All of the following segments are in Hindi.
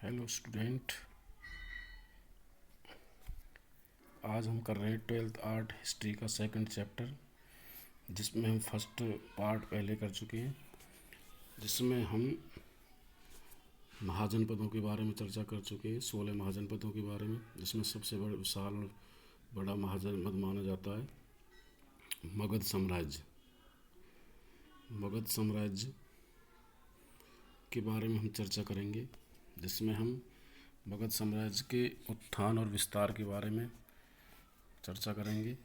Hello student. आज हम कर रहे हैं 12th आर्ट हिस्ट्री का सेकंड चैप्टर, जिसमें हम फर्स्ट पार्ट पहले कर चुके हैं, जिसमें हम महाजनपदों के बारे में चर्चा कर चुके हैं। 16 महाजनपदों के बारे में, जिसमें सबसे बड़ा विशाल और बड़ा महाजनपद माना जाता है मगध साम्राज्य। मगध साम्राज्य के बारे में हम चर्चा करेंगे, जिसमें हम मगध साम्राज्य के उत्थान और विस्तार के बारे में चर्चा करेंगे।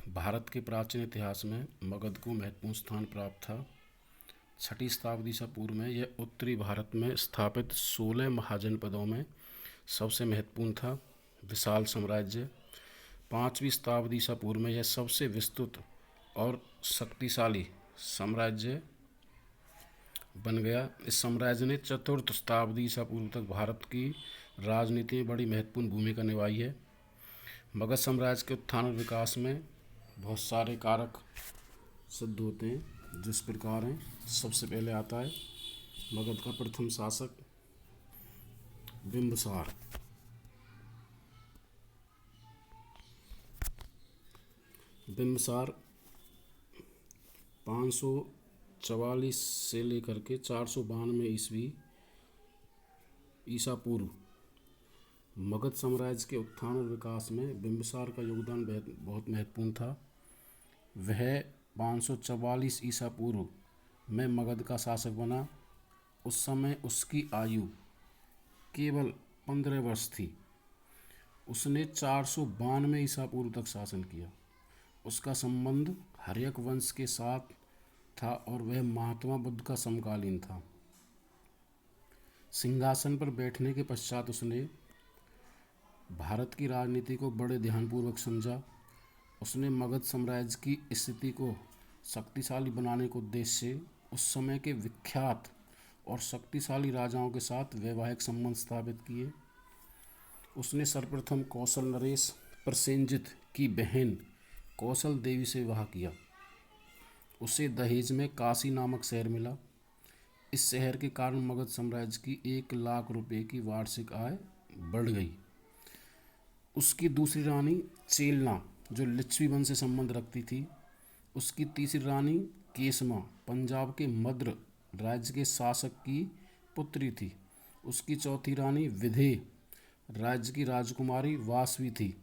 भारत के प्राचीन इतिहास में मगध को महत्वपूर्ण स्थान प्राप्त था। 6वीं शताब्दी ईसा पूर्व में यह उत्तरी भारत में स्थापित 16 महाजनपदों में सबसे महत्वपूर्ण था। विशाल साम्राज्य 5वीं शताब्दी ईसा पूर्व में यह सबसे विस्तृत और शक्तिशाली साम्राज्य बन गया। इस साम्राज्य ने 4th शताब्दी ईसा पूर्व तक भारत की राजनीति में बड़ी महत्वपूर्ण भूमिका निभाई है। मगध साम्राज्य के उत्थान और विकास में बहुत सारे कारक सिद्ध होते हैं, जिस प्रकार हैं। सबसे पहले आता है मगध का प्रथम शासक बिंबिसार। बिंबिसार 544 से लेकर के 492 ईस्वी ईसा पूर्व मगध साम्राज्य के उत्थान और विकास में बिंबिसार का योगदान बहुत महत्वपूर्ण था। वह 544 ईसा पूर्व में मगध का शासक बना। उस समय उसकी आयु केवल 15 वर्ष थी। उसने 492 ईसा पूर्व तक शासन किया। उसका संबंध हर्यक वंश के साथ था और वह महात्मा बुद्ध का समकालीन था। सिंहासन पर बैठने के पश्चात उसने भारत की राजनीति को बड़े ध्यानपूर्वक समझा। उसने मगध साम्राज्य की स्थिति को शक्तिशाली बनाने के उद्देश्य से उस समय के विख्यात और शक्तिशाली राजाओं के साथ वैवाहिक संबंध स्थापित किए। उसने सर्वप्रथम कौशल नरेश प्रसेनजित की बहन कौशल देवी से विवाह किया। उसे दहेज में काशी नामक शहर मिला। इस शहर के कारण मगध साम्राज्य की 1 लाख रुपए की वार्षिक आय बढ़ गई। उसकी दूसरी रानी चेलना, जो लिच्छवी वंश से संबंध रखती थी। उसकी तीसरी रानी केसमा पंजाब के मद्र राज्य के शासक की पुत्री थी। उसकी चौथी रानी विधेय राज्य की राजकुमारी वासवी थी।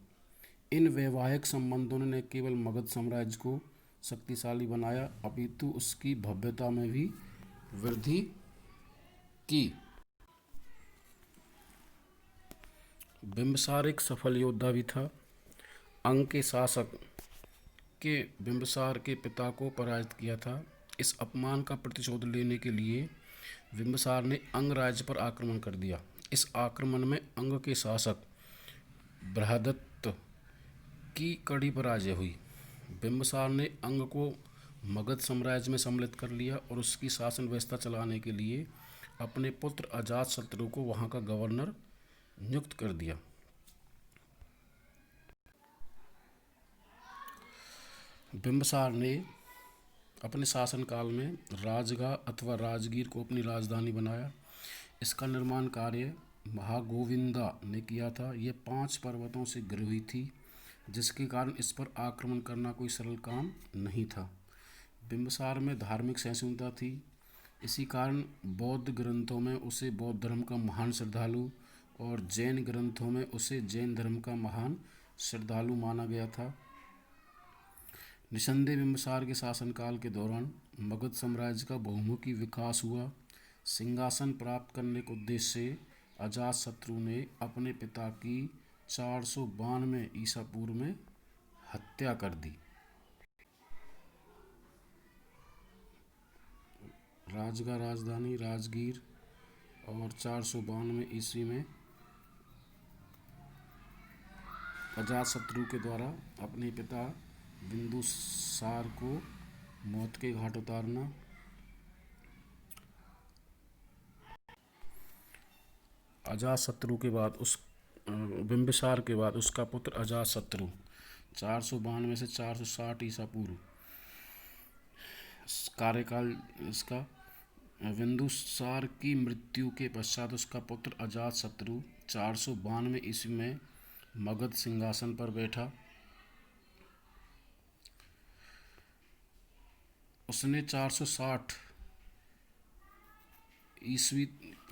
इन वैवाहिक संबंधों ने न केवल मगध साम्राज्य को शक्तिशाली बनाया, अपितु उसकी भव्यता में भी वृद्धि की। बिंबिसार एक सफल योद्धा भी था। अंग के शासक के बिंबिसार के पिता को पराजित किया था। इस अपमान का प्रतिशोध लेने के लिए बिंबिसार ने अंग राज्य पर आक्रमण कर दिया। इस आक्रमण में अंग के शासक बृहदत्त की कड़ी पराजय हुई। बिंबिसार ने अंग को मगध साम्राज्य में सम्मिलित कर लिया और उसकी शासन व्यवस्था चलाने के लिए अपने पुत्र अजातशत्रु को वहां का गवर्नर नियुक्त कर दिया। बिंबिसार ने अपने शासनकाल में राजगाह अथवा राजगीर को अपनी राजधानी बनाया। इसका निर्माण कार्य महागोविंदा ने किया था। यह 5 पर्वतों से घिरी हुई थी, जिसके कारण इस पर आक्रमण करना कोई सरल काम नहीं था। बिंबिसार में धार्मिक सहिष्णुता थी। इसी कारण बौद्ध ग्रंथों में उसे बौद्ध धर्म का महान श्रद्धालु और जैन ग्रंथों में उसे जैन धर्म का महान श्रद्धालु माना गया था। निसंदेह बिंबिसार के शासनकाल के दौरान मगध साम्राज्य का बहुमुखी विकास हुआ। सिंहासन प्राप्त करने के उद्देश्य से अजातशत्रु ने अपने पिता की 492 ईसा पूर्व में हत्या कर दी। राजगाह राजधानी राजगीर और 492 ईस्वी में अजातशत्रु के द्वारा अपने पिता बिंदुसार को मौत के घाट उतारना। अजातशत्रु के बाद बिंबिसार के बाद उसका पुत्र अजातशत्रु 492 से 460 ईसा पूर्व कार्यकाल इसका बिंदुसार की मृत्यु के पश्चात उसका पुत्र अजातशत्रु 492 ईस्वी में मगध सिंहासन पर बैठा। उसने 460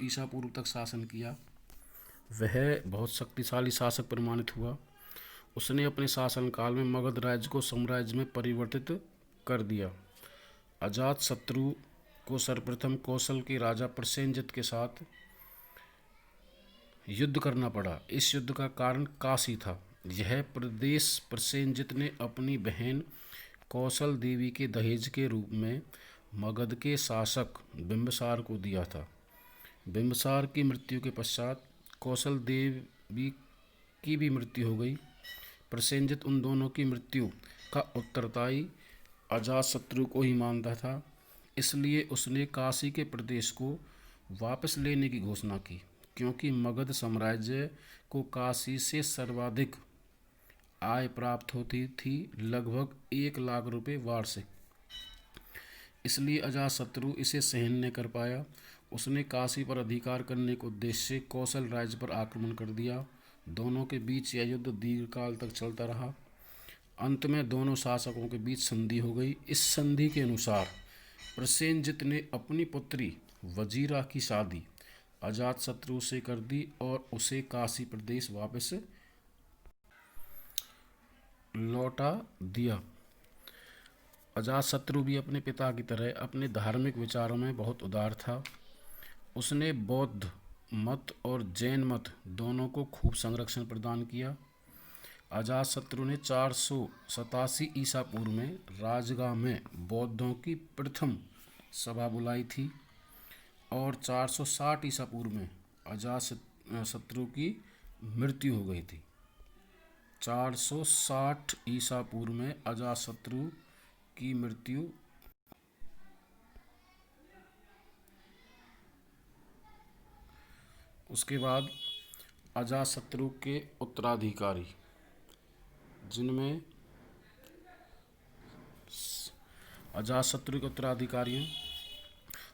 ईसा पूर्व तक शासन किया। वह बहुत शक्तिशाली शासक प्रमाणित हुआ। उसने अपने शासनकाल में मगध राज्य को साम्राज्य में परिवर्तित कर दिया। अजातशत्रु को सर्वप्रथम कौशल के राजा प्रसेनजित के साथ युद्ध करना पड़ा। इस युद्ध का कारण काशी था। यह प्रदेश प्रसेनजित ने अपनी बहन कौशल देवी के दहेज के रूप में मगध के शासक बिंबिसार को दिया था। बिंबिसार की मृत्यु के पश्चात कौशल देवी की भी मृत्यु हो गई। प्रसेनजित उन दोनों की मृत्यु का उत्तरदायी अजातशत्रु को ही मानता था, इसलिए उसने काशी के प्रदेश को वापस लेने की घोषणा की। क्योंकि मगध साम्राज्य को काशी से सर्वाधिक आय प्राप्त होती थी, लगभग 1 लाख रुपए वार्षिक, इसलिए अजातशत्रु इसे सहन नहीं कर पाया। उसने काशी पर अधिकार करने के उद्देश्य से कौशल राज्य पर आक्रमण कर दिया। दोनों के बीच यह युद्ध दीर्घकाल तक चलता रहा। अंत में दोनों शासकों के बीच संधि हो गई। इस संधि के अनुसार प्रसेनजित ने अपनी पुत्री वजीरा की शादी अजातशत्रु से कर दी और उसे काशी प्रदेश वापस लौटा दिया। अजातशत्रु भी अपने पिता की तरह अपने धार्मिक विचारों में बहुत उदार था। उसने बौद्ध मत और जैन मत दोनों को खूब संरक्षण प्रदान किया। अजातशत्रु ने 487 ईसा पूर्व में राजगाह में बौद्धों की प्रथम सभा बुलाई थी और 460 ईसा पूर्व में अजातशत्रु की मृत्यु हो गई थी। 460 ईसा पूर्व में अजातशत्रु की मृत्यु। उसके बाद अजातशत्रु के उत्तराधिकारी, जिनमें अजातशत्रु के उत्तराधिकारी हैं।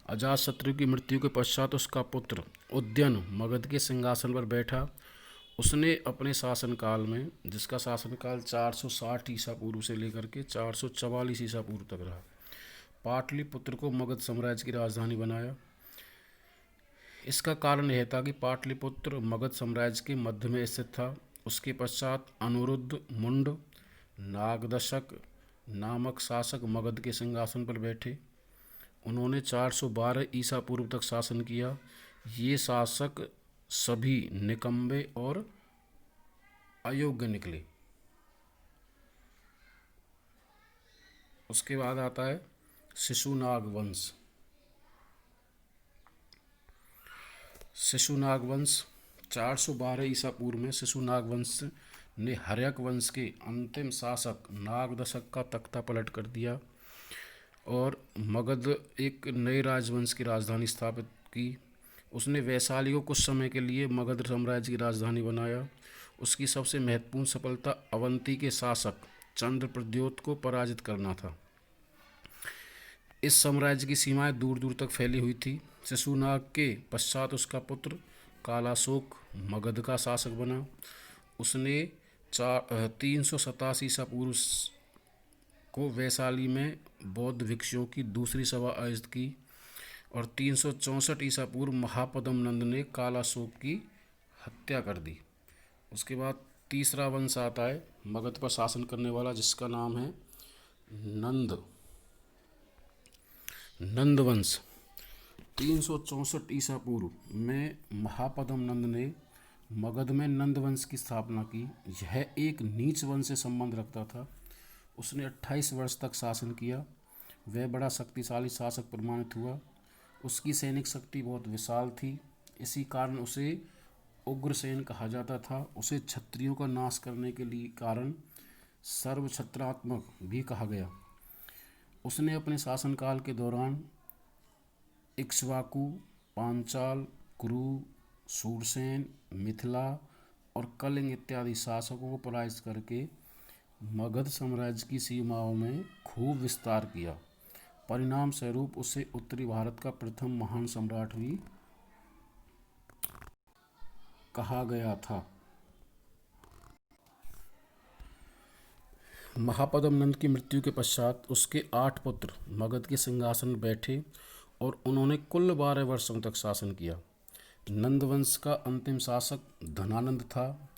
अजातशत्रु की मृत्यु के पश्चात उसका पुत्र उदयन मगध के सिंहासन पर बैठा। उसने अपने शासनकाल में, जिसका शासनकाल 460 ईसा पूर्व से लेकर के 444 ईसा पूर्व तक रहा, पाटलिपुत्र को मगध साम्राज्य की राजधानी बनाया। इसका कारण यह था कि पाटलिपुत्र मगध साम्राज्य के मध्य में स्थित था। उसके पश्चात अनुरुद्ध मुंड नागदशक नामक शासक मगध के सिंहासन पर बैठे। उन्होंने 412 ईसा पूर्व तक शासन किया। ये शासक सभी निकम्बे और अयोग्य निकले। उसके बाद आता है शिशुनाग वंश। शिशुनाग वंश 412 ईसा पूर्व में शिशुनाग वंश ने हर्यक वंश के अंतिम शासक नागदशक का तख्ता पलट कर दिया और मगध एक नए राजवंश की राजधानी स्थापित की। उसने वैशाली को कुछ समय के लिए मगध साम्राज्य की राजधानी बनाया। उसकी सबसे महत्वपूर्ण सफलता अवंती के शासक चंद्रप्रद्योत को पराजित करना था। इस साम्राज्य की सीमाएं दूर दूर तक फैली हुई थी। शिशुनाग के पश्चात उसका पुत्र कालाशोक मगध का शासक बना। उसने 387 ईसा पूर्व को वैशाली में बौद्ध भिक्षुओं की दूसरी सभा आयोजित की और 364 ईसा पूर्व महापद्म नंद ने कालाशोक की हत्या कर दी। उसके बाद तीसरा वंश आता है मगध पर शासन करने वाला, जिसका नाम है नंद वंश। 364 ईसा पूर्व में महापद्म नंद ने मगध में नंद वंश की स्थापना की। यह एक नीच वंश से संबंध रखता था। उसने 28 वर्ष तक शासन किया। वह बड़ा शक्तिशाली शासक प्रमाणित हुआ। उसकी सैनिक शक्ति बहुत विशाल थी। इसी कारण उसे उग्रसेन कहा जाता था। उसे क्षत्रियों का नाश करने के लिए कारण सर्वक्षत्रात्मक भी कहा गया। उसने अपने शासनकाल के दौरान इक्ष्वाकु, पांचाल, कुरु, शूरसेन, मिथिला और कलिंग इत्यादि शासकों को पराजित करके मगध साम्राज्य की सीमाओं में खूब विस्तार किया। परिणाम स्वरूप उसे उत्तरी भारत का प्रथम महान सम्राट भी कहा गया था। महापद्म नंद की मृत्यु के पश्चात उसके 8 पुत्र मगध के सिंहासन पर बैठे और उन्होंने कुल 12 वर्षों तक शासन किया। नंद वंश का अंतिम शासक धनानंद था।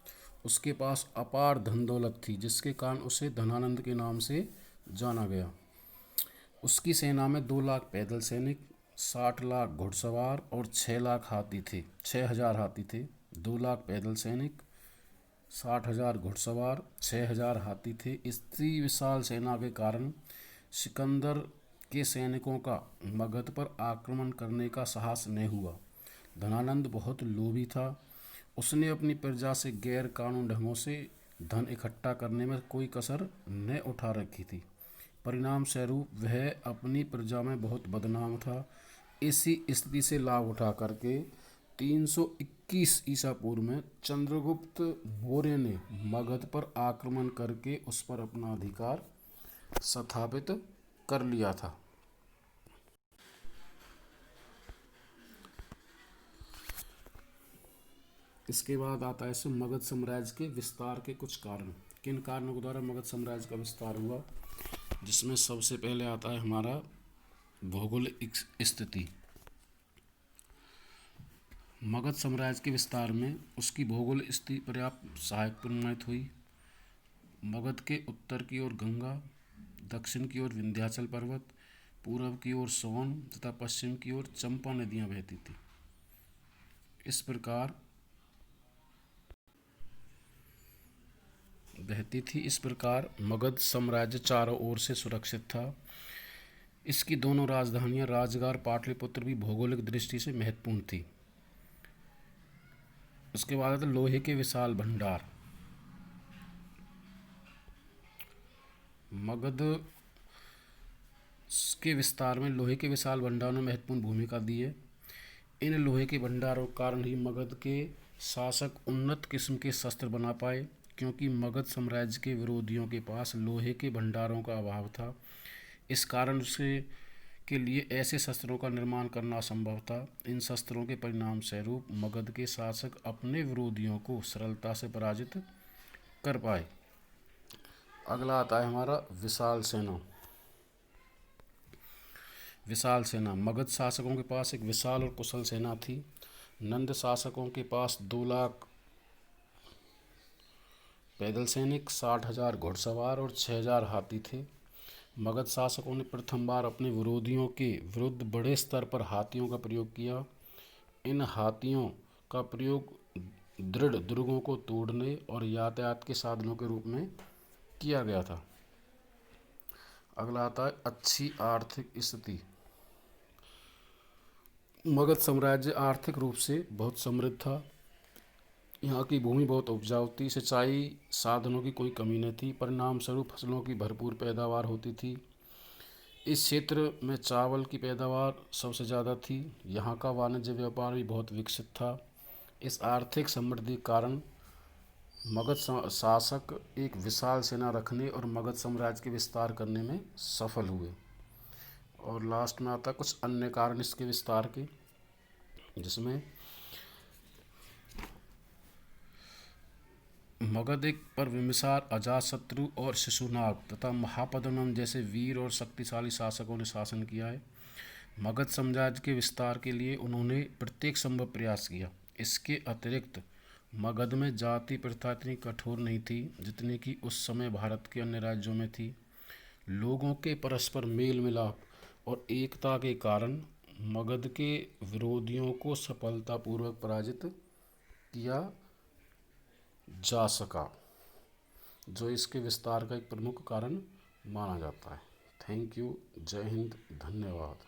उसके पास अपार धन दौलत थी, जिसके कारण उसे धनानंद के नाम से जाना गया। उसकी सेना में 2 लाख पैदल सैनिक, 60 लाख घुड़सवार और 6 लाख हाथी थे। 6,000 हाथी थे। 2 लाख पैदल सैनिक, 60,000 घुड़सवार, 6,000 हाथी थे। इतनी विशाल सेना के कारण सिकंदर के सैनिकों का मगध पर आक्रमण करने का साहस नहीं हुआ। धनानंद बहुत लोभी था। उसने अपनी प्रजा से गैर कानूनी ढंगों से धन इकट्ठा करने में कोई कसर न उठा रखी थी। परिणाम स्वरूप वह अपनी प्रजा में बहुत बदनाम था। इसी स्थिति से लाभ उठा करके 321 ईसा पूर्व में चंद्रगुप्त मौर्य ने मगध पर आक्रमण करके उस पर अपना अधिकार स्थापित कर लिया था। इसके बाद आता है मगध साम्राज्य के विस्तार के कुछ कारण। किन कारणों के द्वारा मगध साम्राज्य का विस्तार हुआ, जिसमें सबसे पहले आता है हमारा भौगोलिक स्थिति। मगध साम्राज्य के विस्तार में उसकी भौगोलिक स्थिति पर्याप्त सहायक प्रमाणित हुई। मगध के उत्तर की ओर गंगा, दक्षिण की ओर विंध्याचल पर्वत, पूर्व की ओर सोन तथा पश्चिम की ओर चंपा नदियां बहती थी। इस प्रकार मगध साम्राज्य चारों ओर से सुरक्षित था। इसकी दोनों राजधानियां राजगार पाटलिपुत्र भी भौगोलिक दृष्टि से महत्वपूर्ण थी। उसके बाद आता लोहे के विशाल भंडार। मगध के विस्तार में लोहे के विशाल भंडारों ने महत्वपूर्ण भूमिका दी है। इन लोहे के भंडारों के कारण ही मगध के शासक उन्नत किस्म के शस्त्र बना पाए, क्योंकि मगध साम्राज्य के विरोधियों के पास लोहे के भंडारों का अभाव था। इस कारण उसे के लिए ऐसे शस्त्रों का निर्माण करना असंभव था। इन शस्त्रों के परिणाम स्वरूप मगध के शासक अपने विरोधियों को सरलता से पराजित कर पाए। अगला आता है हमारा विशाल सेना। विशाल सेना। मगध शासकों के पास एक विशाल और कुशल सेना थी। नंद शासकों के पास 2 लाख पैदल सैनिक, 60,000 घुड़सवार और 6,000 हाथी थे। मगध शासकों ने प्रथम बार अपने विरोधियों के विरुद्ध बड़े स्तर पर हाथियों का प्रयोग किया। इन हाथियों का प्रयोग दृढ़ दुर्गों को तोड़ने और यातायात के साधनों के रूप में किया गया था। अगला आता है अच्छी आर्थिक स्थिति। मगध साम्राज्य आर्थिक रूप से बहुत समृद्ध था। यहाँ की भूमि बहुत उपजाऊ थी। सिंचाई साधनों की कोई कमी न थी। परिणाम स्वरूप फसलों की भरपूर पैदावार होती थी। इस क्षेत्र में चावल की पैदावार सबसे ज़्यादा थी। यहाँ का वाणिज्य व्यापार भी बहुत विकसित था। इस आर्थिक समृद्धि के कारण मगध शासक एक विशाल सेना रखने और मगध साम्राज्य के विस्तार करने में सफल हुए। और लास्ट में आता कुछ अन्य कारण इसके विस्तार के, जिसमें मगध एक पर बिम्बिसार, अजातशत्रु और शिशुनाग तथा महापद्मनंद जैसे वीर और शक्तिशाली शासकों ने शासन किया है। मगध साम्राज्य के विस्तार के लिए उन्होंने प्रत्येक संभव प्रयास किया। इसके अतिरिक्त मगध में जाति प्रथा इतनी कठोर नहीं थी जितनी कि उस समय भारत के अन्य राज्यों में थी। लोगों के परस्पर मेल मिलाप और एकता के कारण मगध के विरोधियों को सफलतापूर्वक पराजित किया जा सका, जो इसके विस्तार का एक प्रमुख कारण माना जाता है। Thank you. जय हिंद। धन्यवाद।